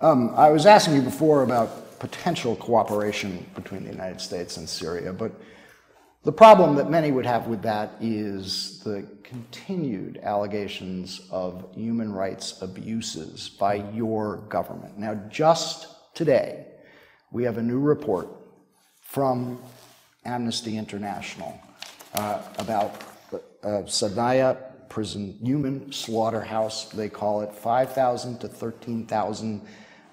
I was asking you before about potential cooperation between the United States and Syria, but the problem that many would have with that is the continued allegations of human rights abuses by your government. Now, just today, we have a new report from Amnesty International about Sadaya prison, human slaughterhouse, they call it, 5,000 to 13,000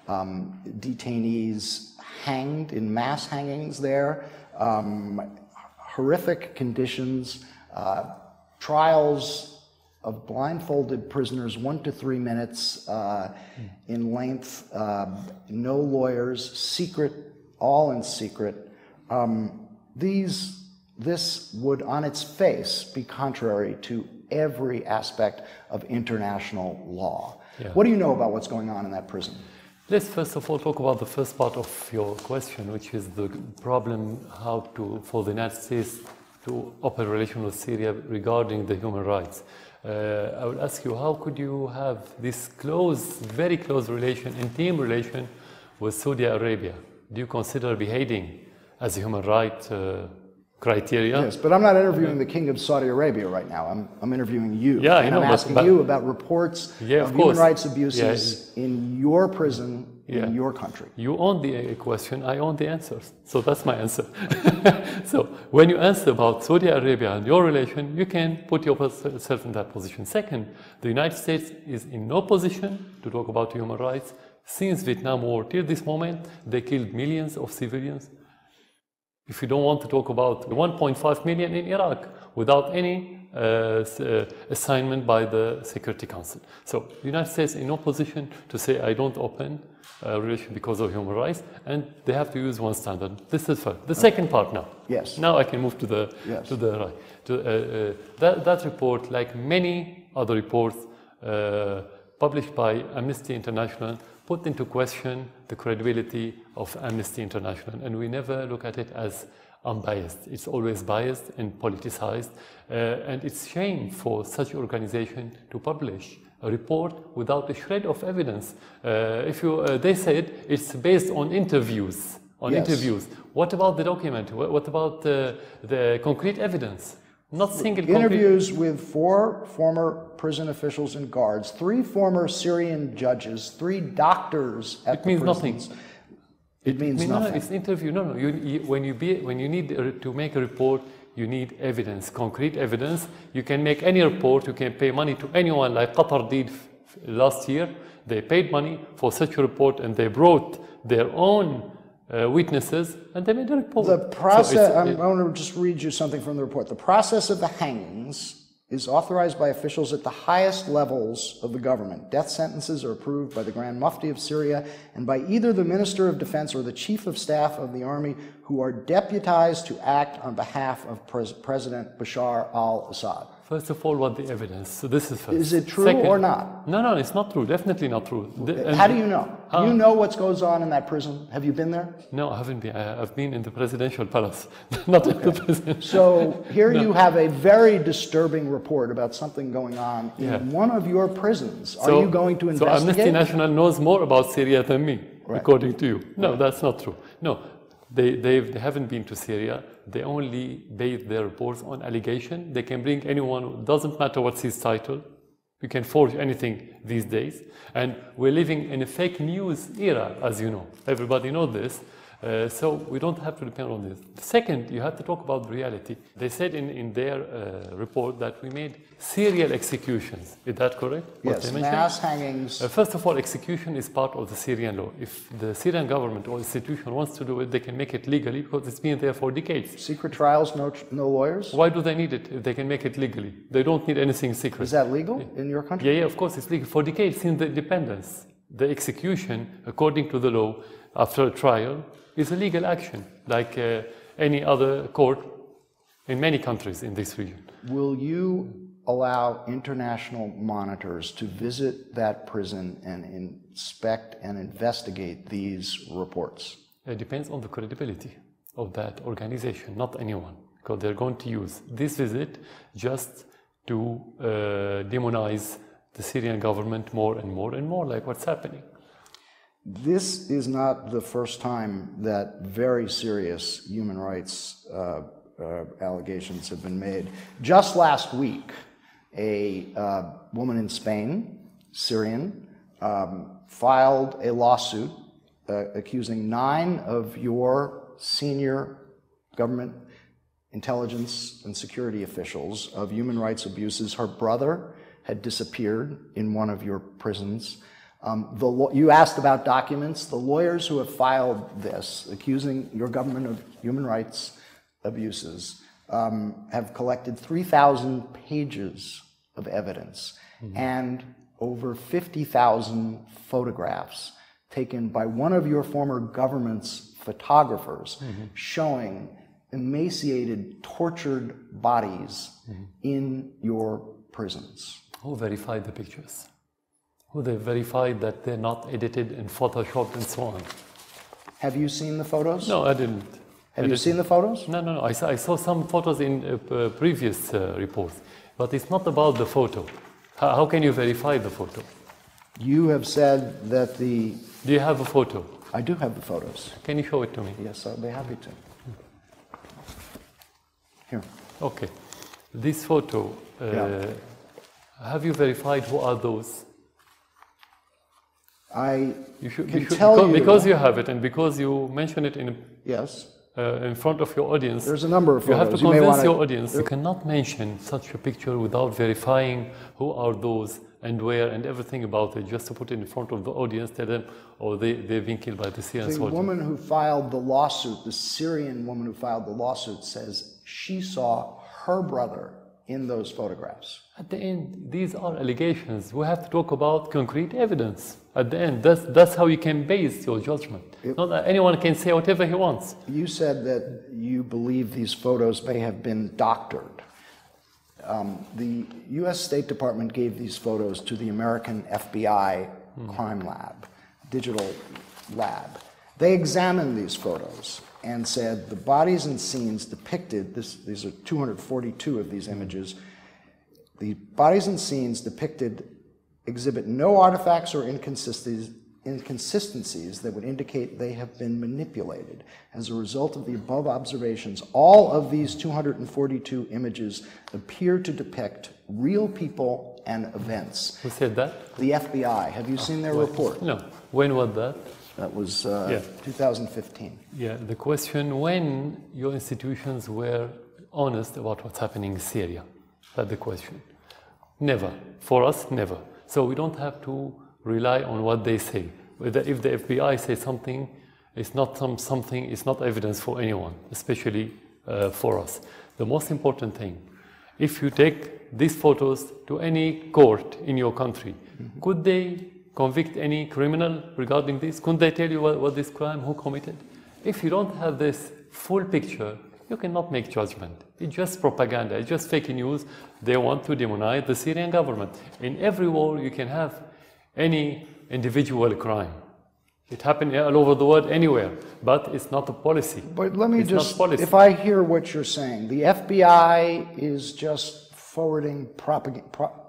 detainees hanged in mass hangings there, horrific conditions, trials of blindfolded prisoners, 1 to 3 minutes in length, no lawyers, secret, all in secret. This would, on its face, be contrary to every aspect of international law. Yeah. What do you know about what's going on in that prison? Let's first of all talk about the first part of your question, which is the problem for the United States to open a relation with Syria regarding the human rights. I would ask you, how could you have this close, very close relation, intimate relation with Saudi Arabia? Do you consider beheading as a human right criteria? Yes, but I'm not interviewing the King of Saudi Arabia right now. I'm interviewing you. Yeah, and I know, I'm asking you about reports of human rights abuses in your prison, in your country. You own the question, I own the answers. So that's my answer. So when you answer about Saudi Arabia and your relation, you can put yourself in that position. Second, the United States is in no position to talk about human rights. Since Vietnam War till this moment, they killed millions of civilians. If you don't want to talk about 1.5 million in Iraq without any assignment by the Security Council. So the United States is in no position to say, I don't open a relation because of human rights, and they have to use one standard. This is first. The second part now. Yes. Now I can move to the right. That report, like many other reports published by Amnesty International, put into question the credibility of Amnesty International, and we never look at it as unbiased. It's always biased and politicized, and it's shame for such organization to publish a report without a shred of evidence. They said it's based on interviews. Interviews. What about the document? What about the concrete evidence? Not single interviews with 4 former prison officials and guards, 3 former Syrian judges, 3 doctors at the prisons. It means nothing. No, it's interview. No. When you need to make a report, you need evidence, concrete evidence. You can make any report. You can pay money to anyone, like Qatar did last year. They paid money for such a report, and they brought their own witnesses, and they made a report. The process, I want to just read you something from the report. The process of the hangings is authorized by officials at the highest levels of the government. Death sentences are approved by the Grand Mufti of Syria and by either the Minister of Defense or the Chief of Staff of the Army, who are deputized to act on behalf of President Bashar al-Assad. First of all, what the evidence? So this is first. Is it true Second, or not? No, it's not true. Definitely not true. How do you know? Do you know what goes on in that prison? Have you been there? No, I haven't been. I've been in the presidential palace, not in the prison. So here you have a very disturbing report about something going on in one of your prisons. Are you going to investigate? So Amnesty International knows more about Syria than me, according to you. No, that's not true. No, they haven't been to Syria. They only base their reports on allegation. They can bring anyone, doesn't matter what's his title. You can forge anything these days. And we're living in a fake news era, as you know. Everybody knows this. So we don't have to depend on this. Second, you have to talk about reality. They said in their report that we made serial executions. Is that correct? Yes, mass hangings. First of all, execution is part of the Syrian law. If the Syrian government or institution wants to do it, they can make it legally because it's been there for decades. Secret trials, no lawyers? Why do they need it if they can make it legally? They don't need anything secret. Is that legal in your country? Yeah, of course it's legal. For decades, since the independence, the execution, according to the law, after a trial, is a legal action, like any other court in many countries in this region. Will you allow international monitors to visit that prison and inspect and investigate these reports? It depends on the credibility of that organization, not anyone, because they're going to use this visit just to demonize the Syrian government more and more and more, like what's happening. this is not the first time that very serious human rights allegations have been made. Just last week, a woman in Spain, Syrian, filed a lawsuit accusing 9 of your senior government intelligence and security officials of human rights abuses. Her brother had disappeared in one of your prisons. You asked about documents. The lawyers who have filed this, accusing your government of human rights abuses, have collected 3,000 pages of evidence and over 50,000 photographs taken by one of your former government's photographers showing emaciated, tortured bodies in your prisons. Who verified the pictures? Who they verified that they're not edited and photoshopped and so on? Have you seen the photos? No, I didn't. Have you seen the photos? No. I saw some photos in previous reports, but it's not about the photo. How can you verify the photo? You have said that the... Do you have a photo? I do have the photos. Can you show it to me? Yes, I'll be happy to. Here. Okay. This photo, have you verified who are those? Because you have it and because you mention it in front of your audience. There's a number of photos. You have to convince your audience. You cannot mention such a picture without verifying who are those and where and everything about it, just to put it in front of the audience, tell them, oh, they've been killed by the Syrian soldiers. The woman who filed the lawsuit, the Syrian woman who filed the lawsuit, says she saw her brother in those photographs. At the end, these are allegations. We have to talk about concrete evidence. At the end, that's how you can base your judgment. Not that anyone can say whatever he wants. You said that you believe these photos may have been doctored. The U.S. State Department gave these photos to the American FBI crime lab, digital lab. They examined these photos and said the bodies and scenes depicted, these are 242 of these images, the bodies and scenes depicted exhibit no artifacts or inconsistencies that would indicate they have been manipulated. As a result of the above observations, all of these 242 images appear to depict real people and events. Who said that? The FBI. Have you seen their report? No. When was that? That was 2015. Yeah, the question, when your institutions were honest about what's happening in Syria? That's the question. Never. For us, never. So we don't have to rely on what they say. If the FBI says something, it's not something, it's not evidence for anyone, especially for us. The most important thing, if you take these photos to any court in your country, could they convict any criminal regarding this? Couldn't they tell you what this crime, who committed? If you don't have this full picture, you cannot make judgment. It's just propaganda, it's just fake news. They want to demonize the Syrian government. In every war, you can have any individual crime. It happened all over the world, anywhere, but it's not a policy. But let me if I hear what you're saying, the FBI is just forwarding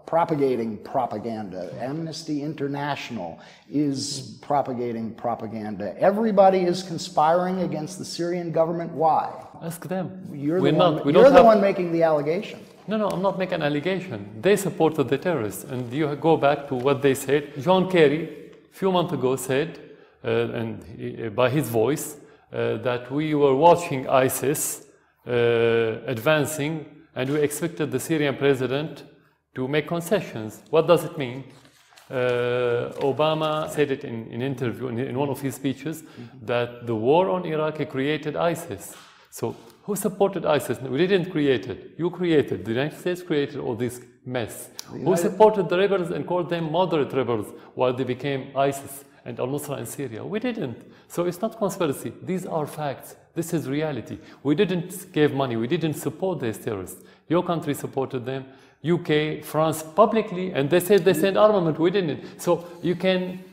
propagating propaganda. Amnesty International is propagating propaganda. Everybody is conspiring against the Syrian government. Why? Ask them. You're the one making the allegation. No, I'm not making an allegation. They supported the terrorists. And you go back to what they said. John Kerry, a few months ago, said, by his voice, that we were watching ISIS advancing, and we expected the Syrian president to make concessions. What does it mean? Obama said it in an interview, in one of his speeches, that the war on Iraq created ISIS. So who supported ISIS? We didn't create it. You created. The United States created all this mess. Who supported the rebels and called them moderate rebels while they became ISIS and al-Nusra in Syria? We didn't. So it's not conspiracy. These are facts. This is reality. We didn't give money. We didn't support these terrorists. Your country supported them. UK, France, publicly, and they said they sent armament. We didn't. So you can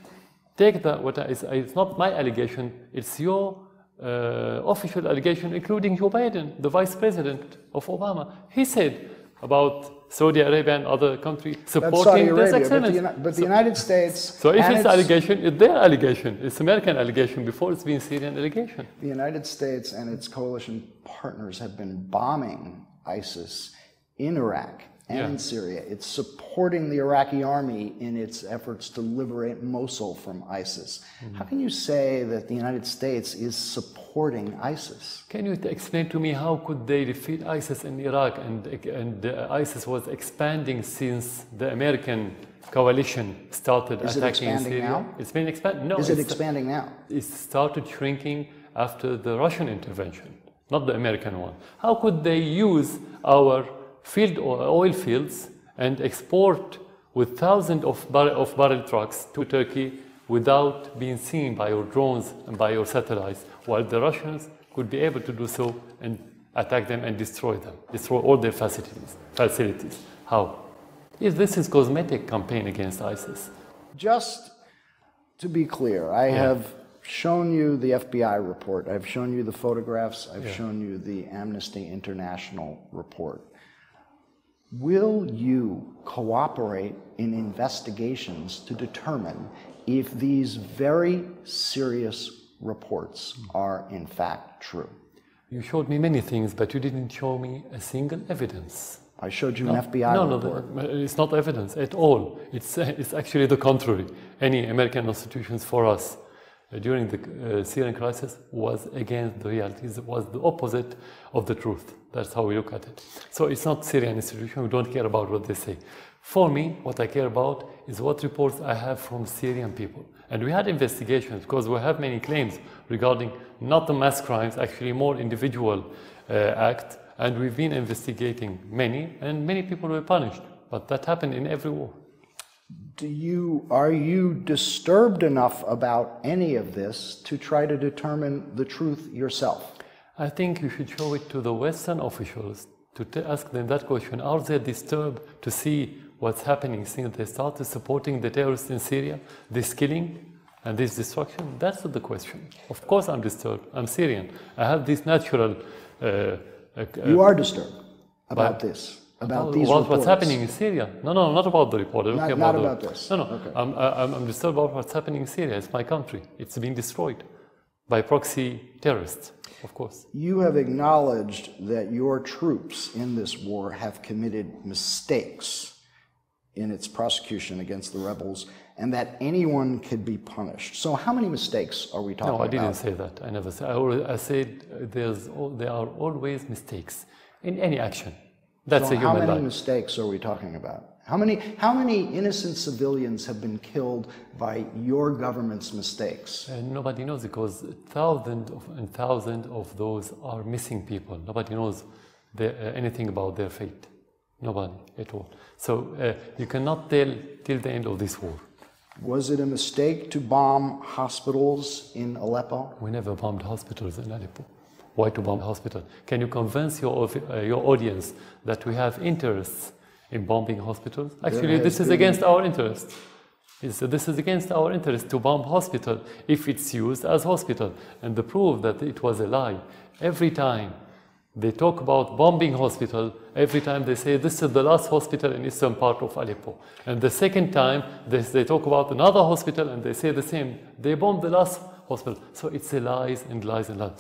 take that. It's not my allegation. It's your official allegation, including Joe Biden, the vice president of Obama. He said, about Saudi Arabia and other countries That's Saudi supporting this Arabia, extremism. but the United States... So if it's allegation, it's their allegation. It's American allegation before it's been Syrian allegation. The United States and its coalition partners have been bombing ISIS in Iraq and in Syria. It's supporting the Iraqi army in its efforts to liberate Mosul from ISIS. How can you say that the United States is supporting ISIS? Can you explain to me how could they defeat ISIS in Iraq, and ISIS was expanding since the American coalition started attacking in Syria? Now? It's been expanding. No, is it expanding now? It started shrinking after the Russian intervention, not the American one. How could they use our oil fields and export with thousands of barrel trucks to Turkey without being seen by your drones and by your satellites, while the Russians could be able to do so and attack them and destroy all their facilities? How? If this is cosmetic campaign against ISIS. Just to be clear, I have shown you the FBI report, I've shown you the photographs, I've shown you the Amnesty International report. Will you cooperate in investigations to determine if these very serious reports are in fact true? You showed me many things, but you didn't show me a single evidence. I showed you an FBI report. No, it's not evidence at all. It's actually the contrary. Any American institutions for us during the Syrian crisis was against the realities, was the opposite of the truth. That's how we look at it. So it's not Syrian institution, we don't care about what they say. For me, what I care about is what reports I have from Syrian people. And we had investigations because we have many claims regarding not the mass crimes, actually more individual acts. And we've been investigating many, and many people were punished. But that happened in every war. Are you disturbed enough about any of this to try to determine the truth yourself? I think you should show it to the Western officials to ask them that question. Are they disturbed to see what's happening since they started supporting the terrorists in Syria, this killing and this destruction? That's the question. Of course I'm disturbed. I'm Syrian. I have this natural... you are disturbed about this? About these reports? What's happening in Syria? No, not about the report. Not about this? No. Okay. I'm disturbed about what's happening in Syria. It's my country. It's been destroyed by proxy terrorists, of course. You have acknowledged that your troops in this war have committed mistakes in its prosecution against the rebels, and that anyone could be punished. So how many mistakes are we talking about? No, I didn't say that. I never said. I said there are always mistakes in any action. That's a human life. How many mistakes are we talking about? How many innocent civilians have been killed by your government's mistakes? Nobody knows, because thousands and thousands of those are missing people. Nobody knows anything about their fate. Nobody at all. So you cannot tell till the end of this war. Was it a mistake to bomb hospitals in Aleppo? We never bombed hospitals in Aleppo. Why to bomb a hospital? Can you convince your audience that we have interests in bombing hospitals? Actually, this is against our interest. This is against our interest to bomb hospital if it's used as hospital. And the proof that it was a lie, every time they talk about bombing hospital, every time they say this is the last hospital in eastern part of Aleppo. And the second time they talk about another hospital and they say the same. They bombed the last hospital. So it's a lies and lies and lies.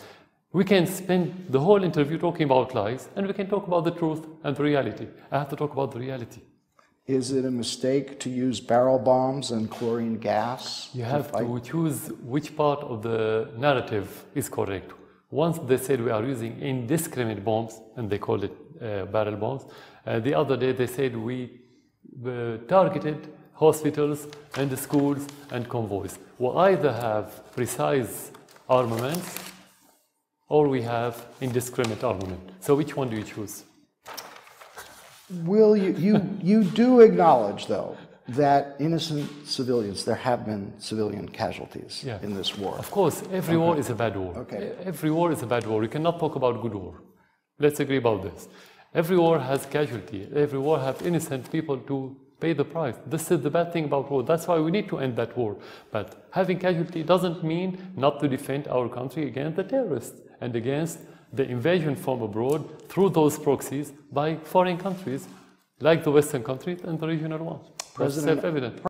We can spend the whole interview talking about lies, and we can talk about the truth and the reality. I have to talk about the reality. Is it a mistake to use barrel bombs and chlorine gas? You have to choose which part of the narrative is correct. Once they said we are using indiscriminate bombs, and they called it barrel bombs. The other day they said we targeted hospitals and the schools and convoys. We either have precise armaments or we have indiscriminate armament. So which one do you choose? Will you do acknowledge, though, that innocent civilians, there have been civilian casualties in this war? Of course, every war is a bad war. Okay. Every war is a bad war. You cannot talk about good war. Let's agree about this. Every war has casualty. Every war has innocent people to pay the price. This is the bad thing about war. That's why we need to end that war. But having casualty doesn't mean not to defend our country against the terrorists and against the invasion from abroad through those proxies by foreign countries like the Western countries and the regional ones. That's self-evident.